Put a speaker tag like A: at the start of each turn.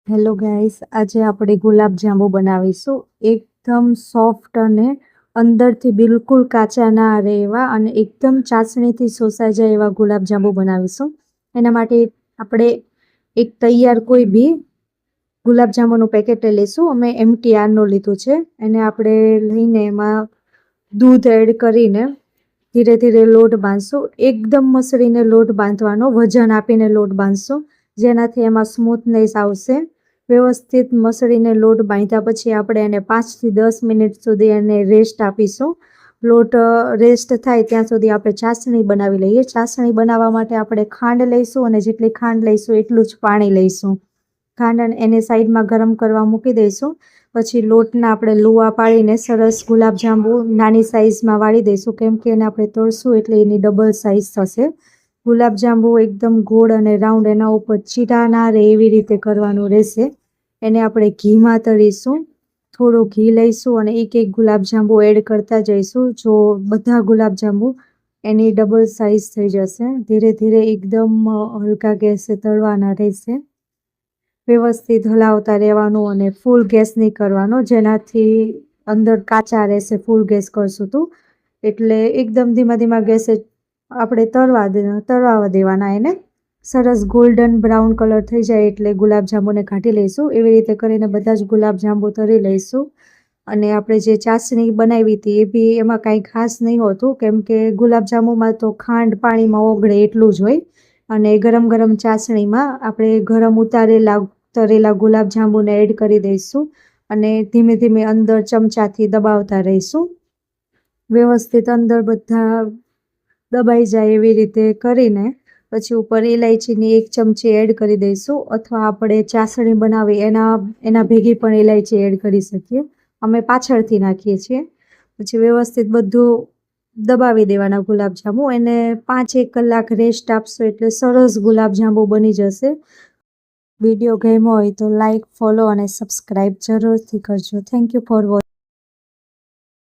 A: Hello guys, આજે આપણે ગુલાબ જાંબુ બનાવીશું. એકદમ સોફ્ટ અને અંદરથી બિલકુલ કાચા ના રહે એવા અને એકદમ ચાસણીથી શોષાઈ જાય એવા ગુલાબ જાંબુ બનાવીશું. એના માટે આપણે એક તૈયાર કોઈ બી ગુલાબ જાંબુનું પેકેટ લઈશું. અમે MTRનું લીધું છે. એને આપણે લઈને એમાં દૂધ એડ કરીને ધીરે ધીરે લોટ બાંધશું. એકદમ મસળીને લોટ બાંધવાનો, વજન આપીને લોટ બાંધશું, જેનાથી એમાં સ્મૂથનેસ આવશે. વ્યવસ્થિત મસળીને લોટ બાંધ્યા પછી આપણે એને 5 થી 10 મિનિટ સુધી એને રેસ્ટ આપીશું. લોટ રેસ્ટ થાય ત્યાં સુધી આપણે ચાસણી બનાવી લઈએ. ચાસણી બનાવવા માટે આપણે ખાંડ લઈશું અને જેટલી ખાંડ લઈશું એટલું જ પાણી લઈશું. ખાંડ એને સાઈડમાં ગરમ કરવા મૂકી દઈશું. પછી લોટના આપણે લુવા પાડીને સરસ ગુલાબજાંબુ નાની સાઇઝમાં વાળી દઈશું, કેમ કે એને આપણે તળશું એટલે એની ડબલ સાઇઝ થશે. ગુલાબજાંબુ એકદમ ગોળ અને રાઉન્ડ, એના ઉપર ચીરા ના રહે એવી રીતે કરવાનું રહેશે. એને આપણે ઘીમાં તળીશું. થોડું ઘી લઈશું અને એક ગુલાબજાંબુ એડ કરતા જઈશું. જો બધા ગુલાબજાંબુ એની ડબલ સાઇઝ થઈ જશે. ધીરે ધીરે એકદમ હલકા ગેસે તળવાના રહેશે. વ્યવસ્થિત હલાવતા રહેવાનું અને ફૂલ ગેસ નહીં કરવાનો, જેનાથી અંદર કાચા રહેશે. ફૂલ ગેસ કરશું તો એટલે એકદમ ધીમા ધીમા ગેસે આપણે તળવા દેવાના. એને સરસ ગોલ્ડન બ્રાઉન કલર થઈ જાય એટલે ગુલાબજાંબુને કાઢી લઈશું. એવી રીતે કરીને બધા જ ગુલાબજાંબુ તળી લઈશું. અને આપણે જે ચાસણી બનાવી હતી એ બી એમાં કાંઈ ખાસ નહીં હોતું, કેમ કે ગુલાબજાંબુમાં તો ખાંડ પાણીમાં ઓગળે એટલું જ હોય. અને ગરમ ગરમ ચાસણીમાં આપણે ગરમ તળેલા ગુલાબજાંબુને એડ કરી દઈશું અને ધીમે ધીમે અંદર ચમચાથી દબાવતા રહીશું. વ્યવસ્થિત અંદર બધા દબાઈ જાય એવી રીતે કરીને પછી ઉપર ઇલાયચીની 1 ચમચી એડ કરી દઈશું, અથવા આપણે ચાસણી બનાવી એના ભેગી પણ ઇલાયચી એડ કરી શકીએ. અમે પાછળથી નાખીએ છીએ. પછી વ્યવસ્થિત બધું દબાવી દેવાના ગુલાબજાંબુ. એને 5-1 કલાક રેસ્ટ આપશો એટલે સરસ ગુલાબજાંબુ બની જશે. વિડીયો ગમ્યો હોય તો લાઈક, ફોલો અને સબસ્ક્રાઈબ જરૂરથી કરજો. Thank you for watching.